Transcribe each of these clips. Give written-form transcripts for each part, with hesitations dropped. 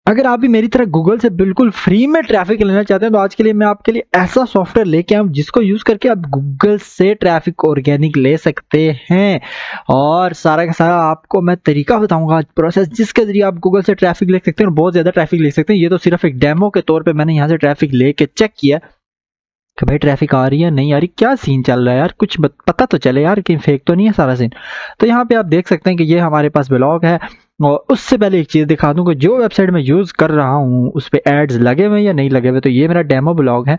अगर आप भी मेरी तरह गूगल से बिल्कुल फ्री में ट्रैफिक लेना चाहते हैं तो आज के लिए मैं आपके लिए ऐसा सॉफ्टवेयर लेके आया हूं जिसको यूज करके आप गूगल से ट्रैफिक ऑर्गेनिक ले सकते हैं। और सारा का सारा आपको मैं तरीका बताऊंगा आज, प्रोसेस जिसके जरिए आप गूगल से ट्रैफिक ले सकते हैं और बहुत ज्यादा ट्रैफिक ले सकते हैं। ये तो सिर्फ एक डेमो के तौर पर मैंने यहाँ से ट्रैफिक लेके चेक किया कि भाई ट्रैफिक आ रही है नहीं आ रही, क्या सीन चल रहा है यार, कुछ पता तो चले यार, कहीं फेक तो नहीं है सारा सीन। तो यहाँ पे आप देख सकते हैं कि ये हमारे पास ब्लॉग है। और उससे पहले एक चीज दिखा दूं कि जो वेबसाइट में यूज कर रहा हूँ उस पर एड्स लगे हुए या नहीं लगे हुए। तो ये मेरा डेमो ब्लॉग है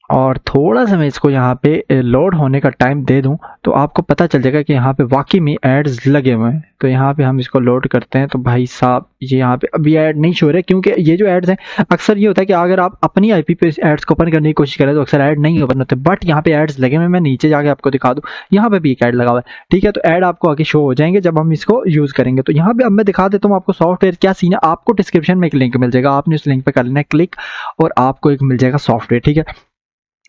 और थोड़ा सा मैं इसको यहाँ पे लोड होने का टाइम दे दूं तो आपको पता चल जाएगा कि यहाँ पे वाकई में एड्स लगे हुए हैं। तो यहाँ पे हम इसको लोड करते हैं तो भाई साहब ये यहाँ पे अभी ऐड नहीं शो रहे, क्योंकि ये जो एड्स हैं अक्सर ये होता है कि अगर आप अपनी आईपी पे एड्स को ओपन करने की कोशिश करें तो अक्सर ऐड नहीं ओपन होते, बट यहाँ पे एड्स लगे हुए हैं। मैं नीचे जाके आपको दिखा दूं, यहाँ पे भी एक ऐड लगा हुआ है, ठीक है। तो ऐड आपको आगे शो हो जाएंगे जब हम इसको यूज करेंगे। तो यहाँ पे अब मैं दिखा देता हूँ आपको सॉफ्टवेयर क्या सीन है। आपको डिस्क्रिप्शन में एक लिंक मिल जाएगा, आपने उस लिंक पे कर लेना है क्लिक और आपको एक मिल जाएगा सॉफ्टवेयर, ठीक है,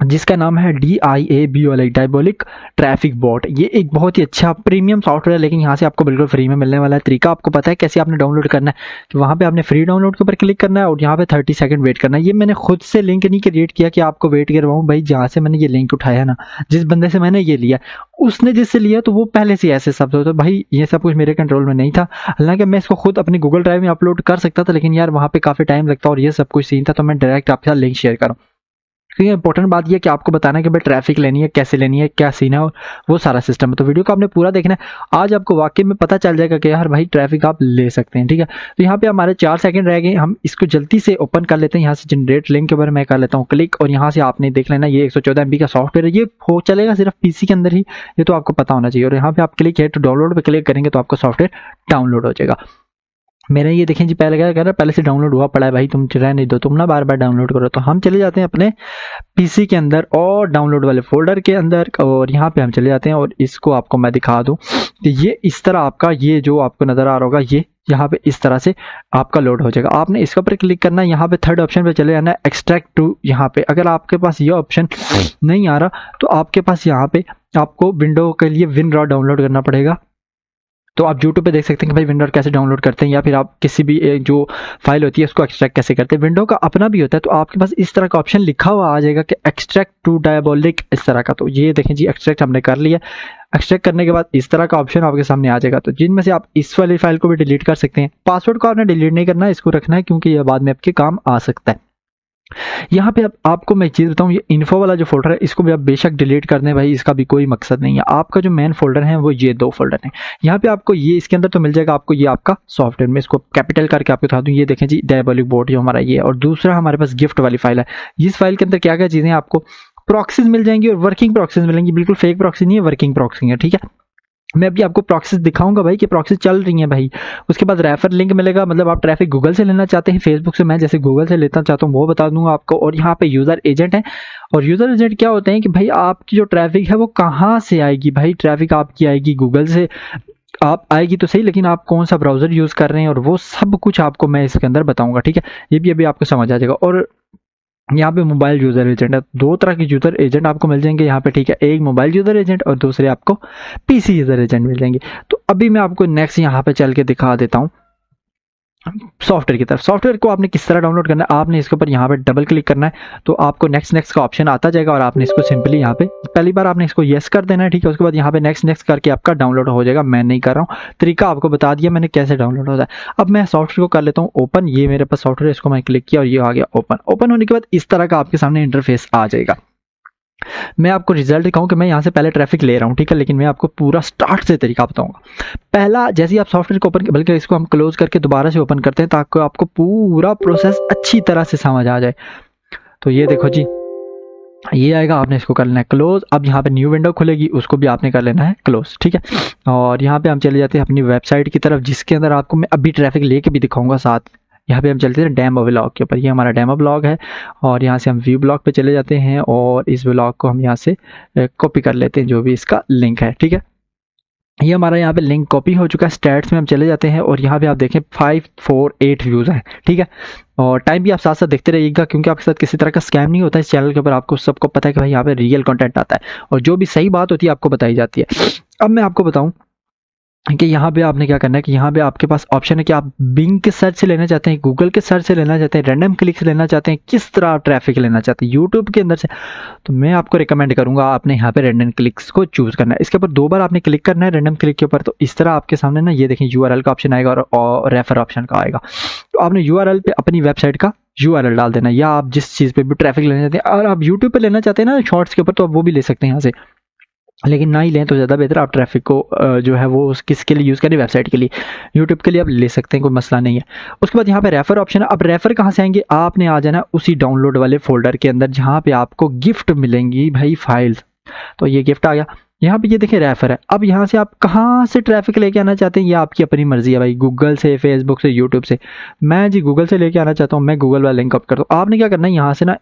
जिसका नाम है DIABOLIC डायबोलिक ट्रैफिक बॉट। ये एक बहुत ही अच्छा प्रीमियम सॉफ्टवेयर है, लेकिन यहाँ से आपको बिल्कुल फ्री में मिलने वाला है। तरीका आपको पता है कैसे आपने डाउनलोड करना है कि वहाँ पे आपने फ्री डाउनलोड के ऊपर क्लिक करना है और यहाँ पे 30 सेकंड वेट करना है। ये मैंने खुद से लिंक नहीं क्रिएट किया कि आपको वेट करवाऊँ, भाई जहाँ से मैंने ये लिंक उठाया है ना, जिस बंदे से मैंने ये लिया उसने जिससे लिया तो वो पहले से ऐसे सब तो भाई ये सब कुछ मेरे कंट्रोल में नहीं था। हालांकि मैं इसको खुद अपनी गूगल ड्राइव में अपलोड कर सकता था, लेकिन यार वहाँ पे काफी टाइम लगता और ये सब कुछ सीन था, तो मैं डायरेक्ट आपके साथ लिंक शेयर करूँ। क्योंकि इंपॉर्टेंट बात यह कि आपको बताना है कि भाई ट्रैफिक लेनी है, कैसे लेनी है, क्या सीन है और वो सारा सिस्टम है। तो वीडियो को आपने पूरा देखना है, आज आपको वाकई में पता चल जाएगा कि यार भाई ट्रैफिक आप ले सकते हैं, ठीक है। तो यहाँ पे हमारे 4 सेकंड रह गए, हम इसको जल्दी से ओपन कर लेते हैं। यहाँ से जनरेट लिंक के ऊपर मैं कर लेता हूँ क्लिक और यहाँ से आपने देख लेना ये 114 MB का सॉफ्टवेयर है, ये हो चलेगा सिर्फ पीसी के अंदर ही, ये तो आपको पता होना चाहिए। और यहाँ पे आप क्लिक है तो डाउनलोड पे क्लिक करेंगे तो आपका सॉफ्टवेयर डाउनलोड हो जाएगा। मेरा ये देखें जी पहले क्या कह रहा है, पहले से डाउनलोड हुआ पड़ा है भाई, तुम रहने दो, तुम ना बार बार डाउनलोड करो। तो हम चले जाते हैं अपने पीसी के अंदर और डाउनलोड वाले फोल्डर के अंदर और यहाँ पे हम चले जाते हैं और इसको आपको मैं दिखा दूं कि ये इस तरह आपका ये जो आपको नजर आ रहा होगा ये यहाँ पे इस तरह से आपका लोड हो जाएगा। आपने इसके ऊपर क्लिक करना है, यहाँ पे थर्ड ऑप्शन पे चले जाना है एक्सट्रैक्ट टू। यहाँ पे अगर आपके पास ये ऑप्शन नहीं आ रहा तो आपके पास यहाँ पे आपको विंडो के लिए WinRAR डाउनलोड करना पड़ेगा। तो आप YouTube पे देख सकते हैं कि भाई विंडो कैसे डाउनलोड करते हैं, या फिर आप किसी भी जो फाइल होती है उसको एक्सट्रैक्ट कैसे करते हैं। विंडो का अपना भी होता है, तो आपके पास इस तरह का ऑप्शन लिखा हुआ आ जाएगा कि एक्सट्रैक्ट टू डायबोलिक इस तरह का। तो ये देखें जी एक्सट्रैक्ट हमने कर लिया। एक्सट्रैक्ट करने के बाद इस तरह का ऑप्शन आपके सामने आ जाएगा। तो जिनमें से आप इस वाली फाइल को भी डिलीट कर सकते हैं। पासवर्ड को आपने डिलीट नहीं करना है, इसको रखना है क्योंकि यह बाद में आपके काम आ सकता है। यहाँ पे आपको मैं एक चीज बताऊं, ये इन्फो वाला जो फोल्डर है इसको भी आप बेशक डिलीट कर दें भाई, इसका भी कोई मकसद नहीं है। आपका जो मेन फोल्डर है वो ये 2 फोल्डर हैं। यहाँ पे आपको ये इसके अंदर तो मिल जाएगा आपको ये आपका सॉफ्टवेयर में, इसको कैपिटल करके आपको बता दूं, ये देखें जी डायबोलिक बोट जो हमारा ये, और दूसरा हमारे पास गिफ्ट वाली फाइल है। इस फाइल के अंदर क्या क्या चीजें आपको प्रॉक्सीज मिल जाएंगी और वर्किंग प्रॉक्सीज मिलेंगी, बिल्कुल फेक प्रॉक्सी नहीं है, वर्किंग प्रॉक्सी है, ठीक है। मैं अभी आपको प्रॉक्सीज दिखाऊंगा भाई कि प्रॉक्सीज चल रही हैं भाई। उसके बाद रेफर लिंक मिलेगा, मतलब आप ट्रैफिक गूगल से लेना चाहते हैं फेसबुक से, मैं जैसे गूगल से लेना चाहता हूँ वो बता दूंगा आपको। और यहाँ पे यूजर एजेंट है, और यूजर एजेंट क्या होते हैं कि भाई आपकी जो ट्रैफिक है वो कहाँ से आएगी। भाई ट्रैफिक आपकी आएगी गूगल से, आप आएगी तो सही, लेकिन आप कौन सा ब्राउजर यूज कर रहे हैं और वो सब कुछ आपको मैं इसके अंदर बताऊंगा, ठीक है। ये भी अभी आपको समझ आ जाएगा। और यहाँ पे मोबाइल यूजर एजेंट है, 2 तरह के यूजर एजेंट आपको मिल जाएंगे यहाँ पे, ठीक है। एक मोबाइल यूजर एजेंट और दूसरे आपको पीसी यूजर एजेंट मिल जाएंगे। तो अभी मैं आपको नेक्स्ट यहाँ पे चल के दिखा देता हूँ सॉफ्टवेयर की तरफ। सॉफ्टवेयर को आपने किस तरह डाउनलोड करना है, आपने इसके ऊपर यहाँ पे डबल क्लिक करना है तो आपको नेक्स्ट का ऑप्शन आता जाएगा और आपने इसको सिंपली यहाँ पे पहली बार आपने इसको यस कर देना है, ठीक है। उसके बाद यहाँ पे नेक्स्ट करके आपका डाउनलोड हो जाएगा। मैं नहीं कर रहा हूँ, तरीका आपको बता दिया मैंने कैसे डाउनलोड होता है। अब मैं सॉफ्टवेयर को कर लेता हूँ ओपन। ये मेरे पास सॉफ्टवेयर, इसको मैं क्लिक किया और ये आ गया ओपन। ओपन होने के बाद इस तरह का आपके सामने इंटरफेस आ जाएगा। मैं आपको रिजल्ट दिखाऊं कि मैं यहाँ से पहले ट्रैफिक ले रहा हूँ, ठीक है, लेकिन मैं आपको पूरा स्टार्ट से तरीका बताऊंगा। पहला, जैसे ही आप सॉफ्टवेयर को ओपन, बल्कि इसको हम क्लोज करके दोबारा से ओपन करते हैं ताकि आपको पूरा प्रोसेस अच्छी तरह से समझ आ जाए। तो ये देखो जी ये आएगा, आपने इसको कर लेना है क्लोज। अब यहाँ पे न्यू विंडो खुलेगी, उसको भी आपने कर लेना है क्लोज, ठीक है। और यहाँ पे हम चले जाते हैं अपनी वेबसाइट की तरफ, जिसके अंदर आपको मैं अभी ट्रैफिक लेके भी दिखाऊंगा साथ। यहाँ पे हम चलते हैं डेमो ब्लॉग के ऊपर, ये हमारा डेमो ब्लॉग है और यहाँ से हम व्यू ब्लॉग पे चले जाते हैं और इस ब्लॉग को हम यहाँ से कॉपी कर लेते हैं जो भी इसका लिंक है, ठीक है। ये हमारा यहाँ पे लिंक कॉपी हो चुका है। स्टैट्स में हम चले जाते हैं और यहाँ पे आप देखें 548 व्यूज हैं, ठीक है। और टाइम भी आप साथ साथ देखते रहिएगा क्योंकि आपके साथ किसी तरह का स्कैम नहीं होता इस चैनल के ऊपर। आपको सबको पता है कि भाई यहाँ पे रियल कंटेंट आता है और जो भी सही बात होती है आपको बताई जाती है। अब मैं आपको बताऊं कि यहाँ पे आपने क्या करना है कि यहाँ पे आपके पास ऑप्शन है कि आप बिंग के सर्च से लेना चाहते हैं, गूगल के सर्च से लेना चाहते हैं, रैंडम क्लिक से लेना चाहते हैं, किस तरह आप ट्रैफिक लेना चाहते हैं यूट्यूब के अंदर से। तो मैं आपको रिकमेंड करूंगा आपने यहाँ पे रैंडम क्लिक्स को चूज करना है। इसके ऊपर 2 बार आपने क्लिक करना है रैंडम क्लिक के ऊपर। तो इस तरह आपके सामने ना ये देखें यूआरएल का ऑप्शन आएगा और रेफर ऑप्शन का आएगा। तो आपने यूआरएल पे अपनी वेबसाइट का यूआरएल डाल देना, या आप जिस चीज़ पे भी ट्रैफिक लेना चाहते हैं, और आप यूट्यूब पे लेना चाहते हैं ना शॉर्ट्स के ऊपर, तो आप वो भी ले सकते हैं यहाँ से, लेकिन ना ही लें तो ज़्यादा बेहतर। आप ट्रैफिक को जो है वो किसके लिए यूज़ करें, वेबसाइट के लिए। यूट्यूब के लिए आप ले सकते हैं, कोई मसला नहीं है। उसके बाद यहाँ पे रेफर ऑप्शन है। अब रेफर कहाँ से आएंगे, आपने आ जाना उसी डाउनलोड वाले फोल्डर के अंदर जहाँ पे आपको गिफ्ट मिलेंगी भाई फाइल्स। तो ये गिफ्ट आ गया यहाँ पे, ये देखिए रेफर है। अब यहाँ से आप कहाँ से ट्रैफिक लेके आना चाहते हैं ये आपकी अपनी मर्जी है भाई, गूगल से, फेसबुक से, यूट्यूब से। मैं जी गूगल से लेके आना चाहता हूँ, मैं गूगल वाला लिंक कॉपी करता हूँ। आपने क्या करना है यहाँ से ना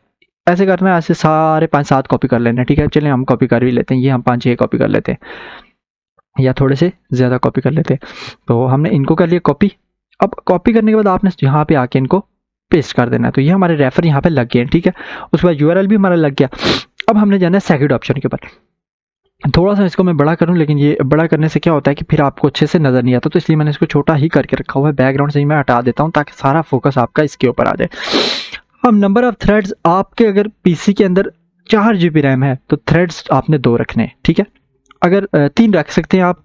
ऐसे करना है, ऐसे सारे 5-7 कॉपी कर लेना है, ठीक है। चलिए हम कॉपी कर भी लेते हैं, ये हम 5-6 कॉपी कर लेते हैं, या थोड़े से ज़्यादा कॉपी कर लेते हैं। तो हमने इनको कर लिया कॉपी। अब कॉपी करने के बाद आपने यहाँ पे आके इनको पेस्ट कर देना है। तो ये हमारे रेफर यहाँ पे लग गए हैं, ठीक है। उसके बाद यूआरएल भी हमारा लग गया। अब हमने जाना है सेकंड ऑप्शन के ऊपर। थोड़ा सा इसको मैं बड़ा करूं, लेकिन ये बड़ा करने से क्या होता है कि फिर आपको अच्छे से नज़र नहीं आता, तो इसलिए मैंने इसको छोटा ही करके रखा हुआ है। बैकग्राउंड से ही मैं हटा देता हूं ताकि सारा फोकस आपका इसके ऊपर आ जाए। अब नंबर ऑफ थ्रेड्स, आपके अगर पीसी के अंदर 4 GB रैम है तो थ्रेड्स आपने 2 रखने हैं, ठीक है। अगर 3 रख सकते हैं आप,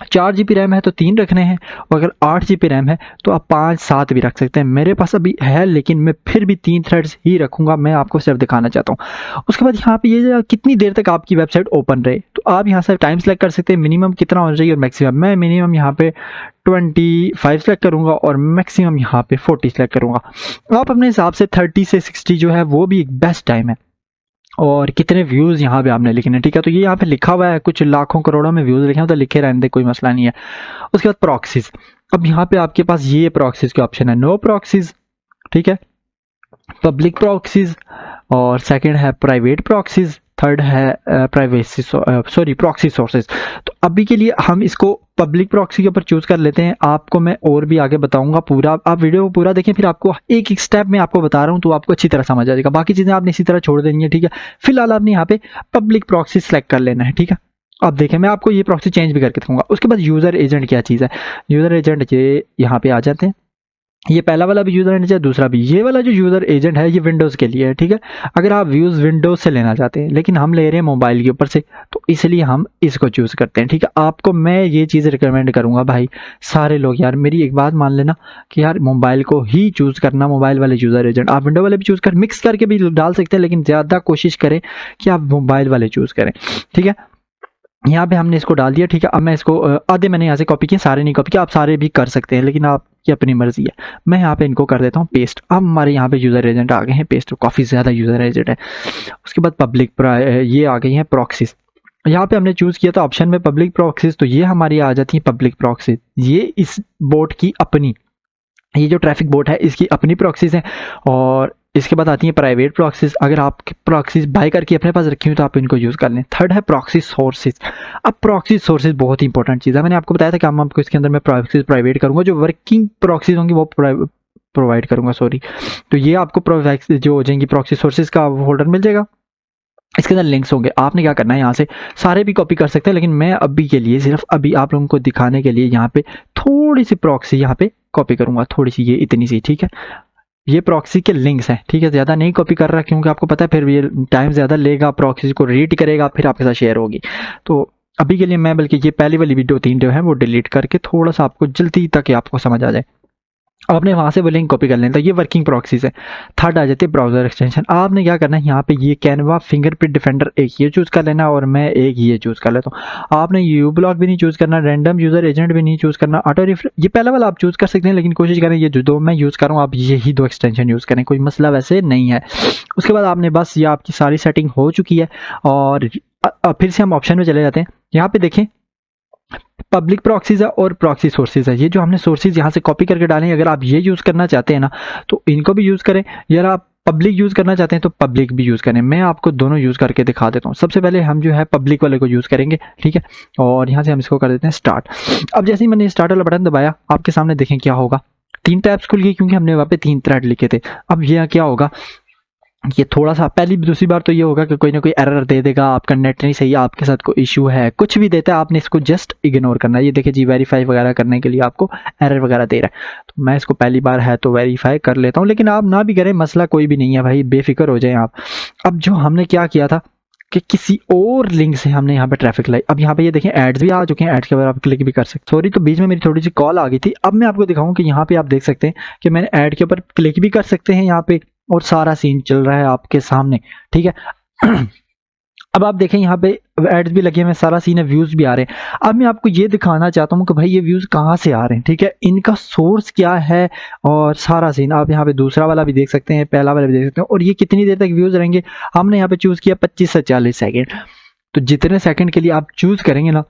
4 GB रैम है तो 3 रखने हैं, और अगर 8 GB रैम है तो आप 5-7 भी रख सकते हैं। मेरे पास अभी है लेकिन मैं फिर भी 3 थ्रेड्स ही रखूंगा, मैं आपको सिर्फ दिखाना चाहता हूँ। उसके बाद यहाँ पे ये कितनी देर तक आपकी वेबसाइट ओपन रहे, तो आप यहाँ से टाइम सेलेक्ट कर सकते हैं, मिनिमम कितना होना चाहिए और मैक्सिमम। मैं मिनिमम यहाँ पे 25 सेलेक्ट करूंगा और मैक्सिमम यहाँ पे 40 सेलेक्ट करूंगा। आप अपने हिसाब से 30 से 60 जो है वो भी एक बेस्ट टाइम है। और कितने व्यूज़ यहाँ पे आपने लिखने, ठीक है। तो ये यहाँ पे लिखा हुआ है, कुछ लाखों करोड़ों में व्यूज़ लिखे हैं, तो लिखे रहने दे, कोई मसला नहीं है। उसके बाद प्रॉक्सीज। अब यहाँ पे आपके पास ये प्रॉक्सीज के ऑप्शन है, नो प्रॉक्सीज, ठीक है, पब्लिक प्रॉक्सीज, और सेकंड है प्राइवेट प्रॉक्सीज, थर्ड है प्रॉक्सी सोर्सेज। तो अभी के लिए हम इसको पब्लिक प्रॉक्सी के ऊपर चूज कर लेते हैं। आपको मैं और भी आगे बताऊंगा, पूरा आप वीडियो को पूरा देखें, फिर आपको एक एक स्टेप में आपको बता रहा हूं तो आपको अच्छी तरह समझ आ जाएगा। बाकी चीजें आपने इसी तरह छोड़ देनी है, ठीक है। फिलहाल आपने यहाँ पे पब्लिक प्रॉक्सी सेलेक्ट कर लेना है, ठीक है। अब देखें, मैं आपको ये प्रॉक्सी चेंज भी करके दिखाऊंगा। उसके बाद यूजर एजेंट क्या चीज़ है, यूजर एजेंट ये यहाँ पे आ जाते हैं। ये पहला वाला भी यूजर एजेंट है, दूसरा भी। ये वाला जो यूजर एजेंट है ये विंडोज के लिए है, ठीक है। अगर आप व्यूज विंडोज से लेना चाहते हैं, लेकिन हम ले रहे हैं मोबाइल के ऊपर से, तो इसलिए हम इसको चूज करते हैं, ठीक है। आपको मैं ये चीज़ रिकमेंड करूंगा भाई, सारे लोग यार मेरी एक बात मान लेना कि यार मोबाइल को ही चूज करना, मोबाइल वाले यूजर एजेंट। आप विंडो वाले भी चूज कर, मिक्स करके भी डाल सकते हैं, लेकिन ज़्यादा कोशिश करें कि आप मोबाइल वाले चूज करें, ठीक है। यहाँ पे हमने इसको डाल दिया, ठीक है। अब मैं इसको आधे मैंने यहाँ से कॉपी किया, सारे नहीं कॉपी किया। आप सारे भी कर सकते हैं, लेकिन आपकी अपनी मर्जी है। मैं यहाँ पे इनको कर देता हूँ पेस्ट। अब हमारे यहाँ पे यूजर एजेंट आ गए हैं पेस्ट, काफ़ी ज़्यादा यूजर एजेंट है। उसके बाद पब्लिक ये आ गई हैं प्रॉक्सीज। यहाँ पे हमने चूज़ किया था ऑप्शन में पब्लिक प्रॉक्सीज, तो ये हमारी आ जाती है पब्लिक प्रॉक्सीज। ये इस बोट की अपनी, ये जो ट्रैफिक बोट है इसकी अपनी प्रॉक्सीज हैं। और इसके बाद आती है प्राइवेट प्रॉक्सीज। अगर आप प्रॉक्सीज बाय करके अपने पास रखी हुई तो आप इनको यूज़ कर लें। थर्ड है प्रॉक्सी सोर्सेज। अब प्रॉक्सी सोर्सेज बहुत ही इंपॉर्टेंट चीज़ है। मैंने आपको बताया था कि हम आपको इसके अंदर मैं प्रॉक्सीज प्राइवेट करूँगा, जो वर्किंग प्रॉक्सीज होंगी वो प्रोवाइड करूँगा, सॉरी। तो ये आपको जो हो जाएंगी प्रॉक्सी सोर्सेज का फोल्डर मिल जाएगा, इसके अंदर लिंक्स होंगे। आपने क्या करना है, यहाँ से सारे भी कॉपी कर सकते हैं, लेकिन मैं अभी के लिए सिर्फ अभी आप लोगों को दिखाने के लिए यहाँ पे थोड़ी सी प्रॉक्सी यहाँ पे कॉपी करूँगा, थोड़ी सी, ये इतनी सी, ठीक है। ये प्रॉक्सी के लिंक्स हैं, ठीक है। ज़्यादा नहीं कॉपी कर रहा क्योंकि आपको पता है फिर ये टाइम ज़्यादा लेगा, प्रॉक्सी को रीड करेगा, फिर आपके साथ शेयर होगी। तो अभी के लिए मैं बल्कि ये पहली वाली वीडियो 3 जो है वो डिलीट करके थोड़ा सा आपको जल्दी तक आपको समझ आ जाए। अब आपने वहाँ से वो लिंक कॉपी कर लेना, तो ये वर्किंग प्रॉक्सीज है। थर्ड आ जाती है ब्राउजर एक्सटेंशन। आपने क्या करना है, यहाँ पे ये कैनवा फिंगरप्रिंट डिफेंडर एक ये चूज़ कर लेना, और मैं एक ये चूज़ कर लेता हूँ। आपने यू ब्लॉक भी नहीं चूज़ करना, रैंडम यूजर एजेंट भी नहीं चूज़ करना, ऑटो रिफ्रेश ये पहला वाला आप चूज़ कर सकते हैं, लेकिन कोशिश करें ये जो 2 मैं यूज़ कर रहा हूँ आप यही 2 एक्सटेंशन यूज़ करें, कोई मसला वैसे नहीं है। उसके बाद आपने बस ये आपकी सारी सेटिंग हो चुकी है। और फिर से हम ऑप्शन में चले जाते हैं। यहाँ पे देखें पब्लिक प्रॉक्सीज है और प्रॉक्सी सोर्सेज है। ये जो हमने सोर्सेज यहाँ से कॉपी करके डाले हैं, अगर आप ये यूज़ करना चाहते हैं ना तो इनको भी यूज़ करें, या आप पब्लिक यूज़ करना चाहते हैं तो पब्लिक भी यूज़ करें। मैं आपको दोनों यूज़ करके दिखा देता हूँ। सबसे पहले हम जो है पब्लिक वाले को यूज़ करेंगे, ठीक है। और यहाँ से हम इसको कर देते हैं स्टार्ट। अब जैसे ही मैंने स्टार्ट वाला बटन दबाया, आपके सामने देखें क्या होगा, 3 टैब्स खुल गई क्योंकि हमने वहाँ पे 3 थ्रेड लिखे थे। अब यह क्या होगा, ये थोड़ा सा पहली दूसरी बार तो ये होगा कि कोई ना कोई एरर दे देगा, आपका नेट नहीं सही है, आपके साथ कोई इशू है, कुछ भी देता है, आपने इसको जस्ट इग्नोर करना है। ये देखिए जी वेरीफाई वगैरह करने के लिए आपको एरर वगैरह दे रहा है, तो मैं इसको पहली बार है तो वेरीफाई कर लेता हूँ। लेकिन आप ना भी करें, मसला कोई भी नहीं है भाई, बेफिक्र हो जाए आप। अब जो हमने क्या किया था कि किसी और लिंक से हमने यहाँ पे ट्रैफिक लाई। अब यहाँ पे ये देखें एड्स भी आ चुके हैं, एड्स के ऊपर आप क्लिक भी कर सकते हैं। सॉरी, तो बीच में मेरी थोड़ी सी कॉल आ गई थी। अब मैं आपको दिखाऊं कि यहाँ पे आप देख सकते हैं कि मैंने ऐड के ऊपर क्लिक भी कर सकते हैं यहाँ पे, और सारा सीन चल रहा है आपके सामने, ठीक है। अब आप देखें यहाँ पे एड्स भी लगे हुए, सारा सीन है, व्यूज भी आ रहे हैं। अब मैं आपको ये दिखाना चाहता हूँ कि भाई ये व्यूज कहाँ से आ रहे हैं, ठीक है, इनका सोर्स क्या है, और सारा सीन आप यहाँ पे दूसरा वाला भी देख सकते हैं, पहला वाला भी देख सकते हैं, और ये कितनी देर तक व्यूज रहेंगे। हमने यहाँ पे चूज किया 25 से 40 सेकेंड, तो जितने सेकंड के लिए आप चूज करेंगे ना,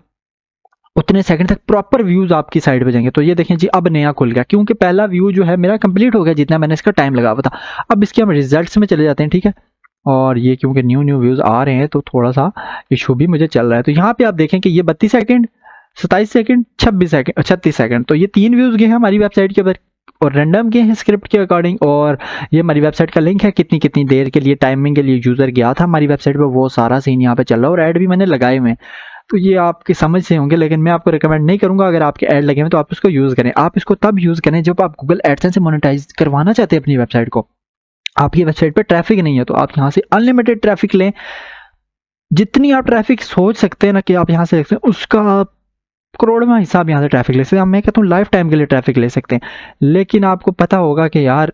उतने सेकंड तक प्रॉपर व्यूज आपकी साइड पे जाएंगे। तो ये देखें जी अब नया खुल गया, क्योंकि पहला व्यू जो है मेरा कंप्लीट हो गया जितना मैंने इसका टाइम लगा हुआ था। अब इसके हम रिजल्ट्स में चले जाते हैं, ठीक है, और ये क्योंकि न्यू व्यूज आ रहे हैं तो थोड़ा सा इशू भी मुझे चल रहा है। तो यहाँ पे आप देखें कि ये 32 सेकंड, 27 सेकंड, 26 सेकंड, 36 सेकंड, तो ये 3 व्यूज गए हैं हमारी वेबसाइट के ऊपर, और रैंडम गए हैं स्क्रिप्ट के अकॉर्डिंग। और ये हमारी वेबसाइट का लिंक है, कितनी कितनी देर के लिए टाइमिंग के लिए यूजर गया था हमारी वेबसाइट पर, वो सारा सीन यहाँ पे चल रहा है, और ऐड भी मैंने लगाए हुए हैं। तो ये आपकी समझ से होंगे, लेकिन मैं आपको रिकमेंड नहीं करूंगा, अगर आपके ऐड लगे हुए तो आप इसको यूज करें। आप इसको तब यूज करें जब आप गूगल एडसेंस से मोनेटाइज करवाना चाहते हैं अपनी वेबसाइट को, आपकी वेबसाइट पे ट्रैफिक नहीं है, तो आप यहाँ से अनलिमिटेड ट्रैफिक लें, जितनी आप ट्रैफिक सोच सकते हैं ना कि आप यहाँ से सकते हैं, उसका आप करोड़वां हिस्सा आप यहाँ से ट्रैफिक ले सकते हैं। मैं कहता हूँ लाइफ टाइम के लिए ट्रैफिक ले सकते हैं। लेकिन आपको पता होगा कि यार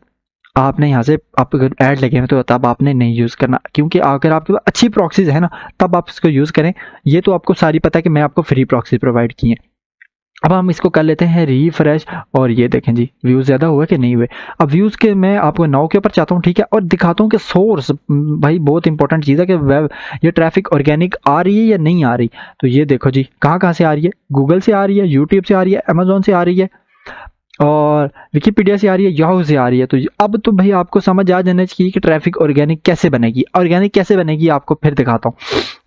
आपने यहाँ से आप अगर ऐड लगे हैं तो तब आपने नहीं यूज़ करना, क्योंकि अगर आपके पास अच्छी प्रॉक्सीज है ना तब आप इसको यूज़ करें। ये तो आपको सारी पता है कि मैं आपको फ्री प्रॉक्सी प्रोवाइड की है। अब हम इसको कर लेते हैं रिफ्रेश, और ये देखें जी व्यूज ज़्यादा हुए कि नहीं हुए। अब व्यूज़ के मैं आपको 9 के ऊपर चाहता हूँ, ठीक है, और दिखाता हूँ कि सोर्स भाई बहुत इंपॉर्टेंट चीज़ है कि वेब ये ट्रैफिक ऑर्गेनिक आ रही है या नहीं आ रही। तो ये देखो जी कहाँ कहाँ से आ रही है, गूगल से आ रही है, यूट्यूब से आ रही है, अमेजोन से आ रही है, और विकीपीडिया से आ रही है, याहू से आ रही है। तो अब तो भाई आपको समझ आ जाना चाहिए कि ट्रैफिक ऑर्गेनिक कैसे बनेगी। ऑर्गेनिक कैसे बनेगी आपको फिर दिखाता हूँ।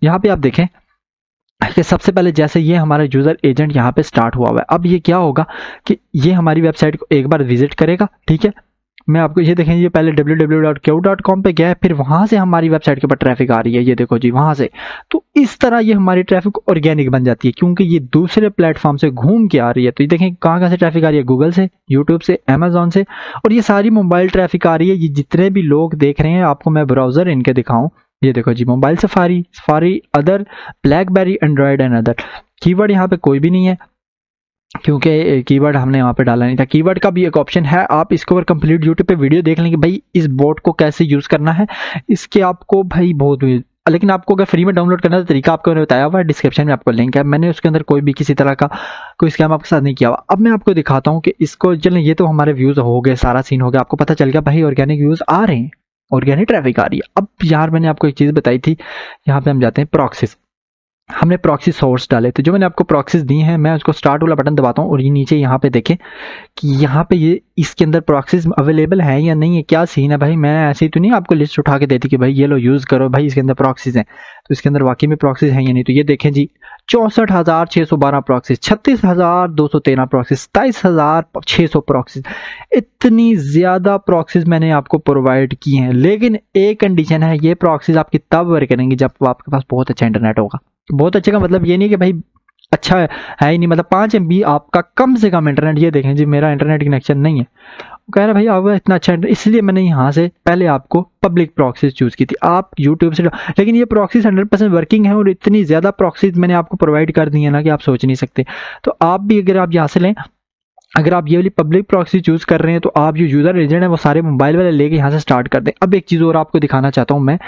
यहाँ पे आप देखें कि सबसे पहले जैसे ये हमारा यूजर एजेंट यहाँ पे स्टार्ट हुआ हुआ है। अब ये क्या होगा कि ये हमारी वेबसाइट को एक बार विजिट करेगा, ठीक है, मैं आपको ये देखें, ये पहले www.q.com पे गया है, फिर वहां से हमारी वेबसाइट के ऊपर ट्रैफिक आ रही है, ये देखो जी वहां से। तो इस तरह ये हमारी ट्रैफिक ऑर्गेनिक बन जाती है, क्योंकि ये दूसरे प्लेटफॉर्म से घूम के आ रही है। तो ये देखें कहाँ कहाँ से ट्रैफिक आ रही है, गूगल से, यूट्यूब से, अमेजोन से, और ये सारी मोबाइल ट्रैफिक आ रही है। ये जितने भी लोग देख रहे हैं, आपको मैं ब्राउजर इनके दिखाऊं, ये देखो जी mobile Safari, Safari other, BlackBerry, Android and other. Keyword यहाँ पे कोई भी नहीं है, क्योंकि कीवर्ड हमने वहाँ पे डाला नहीं था। कीवर्ड का भी एक ऑप्शन है, आप इसके ऊपर कंप्लीट यूट्यूब पे वीडियो देख लेंगे भाई इस बोट को कैसे यूज़ करना है, इसके आपको भाई बहुत। लेकिन आपको अगर फ्री में डाउनलोड करना है तो तरीका आपको बताया हुआ है, डिस्क्रिप्शन में आपको लिंक है। मैंने उसके अंदर कोई भी किसी तरह का कोई स्कैम आपके साथ नहीं किया हुआ। अब मैं आपको दिखाता हूँ कि इसको, चलें ये तो हमारे व्यूज़ हो गए, सारा सीन हो गया, आपको पता चल गया भाई ऑर्गेनिक व्यूज़ आ रहे हैं, ऑर्गेनिक ट्रैफिक आ रही है। अब यार मैंने आपको एक चीज़ बताई थी, यहाँ पे हम जाते हैं प्रॉक्सीज, हमने प्रॉक्सी सोर्स डाले, तो जो मैंने आपको प्रॉक्सीज दी हैं, मैं उसको स्टार्ट वाला बटन दबाता हूँ, और ये नीचे यहाँ पे देखें कि यहाँ पे ये इसके अंदर प्रॉक्सीज अवेलेबल है या नहीं है, क्या सीन है भाई। मैं ऐसे ही तो नहीं आपको लिस्ट उठा के देती कि भाई ये लो यूज़ करो भाई, इसके अंदर प्रॉक्सीज हैं, तो इसके अंदर वाकई में प्रॉक्सीज हैं या नहीं। तो ये देखें जी 64,612 प्रॉक्सीज, 36,213 प्रॉक्सीज, 27,600 प्रॉक्सीज, इतनी ज़्यादा प्रॉक्सीज मैंने आपको प्रोवाइड की हैं। लेकिन एक कंडीशन है, ये प्रॉक्सीज आपकी तब वर्क करेंगी जब आपके पास बहुत अच्छा इंटरनेट होगा। बहुत अच्छे का मतलब ये नहीं कि भाई अच्छा है ही नहीं, मतलब 5 MB आपका कम से कम इंटरनेट। ये देखें जी मेरा इंटरनेट कनेक्शन नहीं है, वो कह रहा है भाई आपका इतना अच्छा इंटरनेट, इसलिए मैंने यहाँ से पहले आपको पब्लिक प्रॉक्सीज चूज़ की थी, आप यूट्यूब से। लेकिन ये प्रॉक्सीज 100% वर्किंग है, और इतनी ज़्यादा प्रॉक्सीज मैंने आपको प्रोवाइड कर दी है ना कि आप सोच नहीं सकते। तो आप भी अगर आप यहाँ से लें, अगर आप ये वाली पब्लिक प्रॉक्सी चूज़ कर रहे हैं, तो आप जो यूज़र एजेंट है वो सारे मोबाइल वाले लेके यहाँ से स्टार्ट कर दें। अब एक चीज़ और आपको दिखाना चाहता हूँ मैं,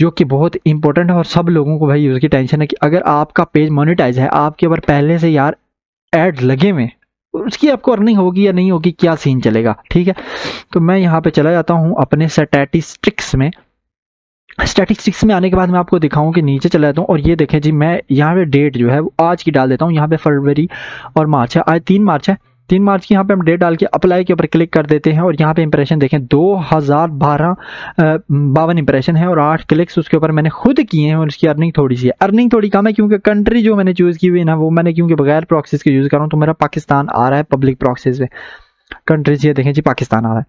जो कि बहुत इंपॉर्टेंट है, और सब लोगों को भाई उसकी टेंशन है कि अगर आपका पेज मोनेटाइज है, आपके ऊपर पहले से यार ऐड लगे हुए, उसकी आपको अर्निंग होगी या नहीं होगी, क्या सीन चलेगा, ठीक है। तो मैं यहाँ पे चला जाता हूँ अपने स्टैटिस्टिक्स में। स्टैटिस्टिक्स में आने के बाद मैं आपको दिखाऊं कि नीचे चला जाता हूँ, और ये देखें जी मैं यहाँ पे डेट जो है वो आज की डाल देता हूँ। यहाँ पे फरवरी और मार्च है, आज 3 मार्च है, 3 मार्च की यहाँ पे हम डेट डाल के अप्लाई के ऊपर क्लिक कर देते हैं, और यहाँ पे इंप्रेशन देखें 2052 इंप्रेशन है, और 8 क्लिक्स उसके ऊपर मैंने खुद किए हैं, और इसकी अर्निंग थोड़ी सी है, अर्निंग थोड़ी कम है, क्योंकि कंट्री जो मैंने चूज़ की हुई है ना, वो मैंने क्योंकि बगैर प्रॉक्सीज के यूज़ कर रहा हूँ, तो मेरा पाकिस्तान आ रहा है पब्लिक प्रॉक्सीज में। कंट्रीज ये देखें जी पाकिस्तान आ रहा है।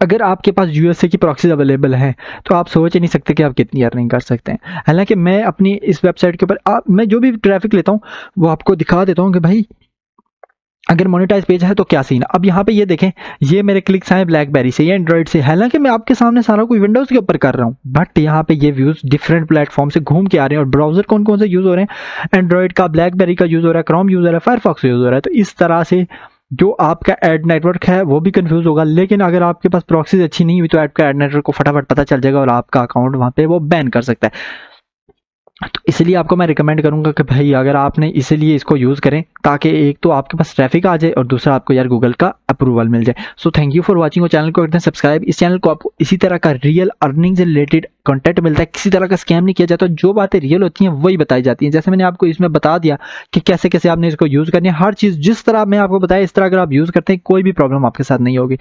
अगर आपके पास यूएसए की प्रॉक्सीज अवेलेबल हैं तो आप सोच ही नहीं सकते कि आप कितनी अर्निंग कर सकते हैं। हालांकि मैं अपनी इस वेबसाइट के ऊपर मैं जो भी ट्रैफिक लेता हूँ वो आपको दिखा देता हूँ कि भाई अगर मोनेटाइज पेज है तो क्या सीन है। अब यहाँ पे ये देखें, ये मेरे क्लिक्स आए ब्लैकबेरी से या एंड्रॉइड से, हालांकि मैं आपके सामने सारा कोई विंडोज के ऊपर कर रहा हूँ, बट यहाँ पे ये व्यूज डिफरेंट प्लेटफॉर्म से घूम के आ रहे हैं। और ब्राउजर कौन कौन से यूज हो रहे हैं, एंड्रॉइड का, ब्लैकबेरी का यूज हो रहा है, क्रोम यूज हो रहा है, फायरफॉक्स यूज हो रहा है। तो इस तरह से जो आपका एड नेटवर्क है वो भी कंफ्यूज होगा। लेकिन अगर आपके पास प्रॉक्सीज अच्छी नहीं हुई तो आपका एड नेटवर्क को फटाफट पता चल जाएगा और आपका अकाउंट वहां पे वो बैन कर सकता है। तो इसलिए आपको मैं रिकमेंड करूंगा कि भाई अगर आपने इसीलिए इसको यूज़ करें ताकि एक तो आपके पास ट्रैफिक आ जाए और दूसरा आपको यार गूगल का अप्रूवल मिल जाए। So thank you for watching. और चैनल को करते हैं सब्सक्राइब। इस चैनल को आपको इसी तरह का रियल अर्निंग से रिलेटेड कंटेंट मिलता है, किसी तरह का स्कैम नहीं किया जाता। जो बातें रियल होती हैं वही बताई जाती हैं। जैसे मैंने आपको इसमें बता दिया कि कैसे कैसे आपने इसको यूज़ करनी है, हर चीज़ जिस तरह मैं आपको बताया इस तरह अगर आप यूज़ करते हैं कोई भी प्रॉब्लम आपके साथ नहीं होगी।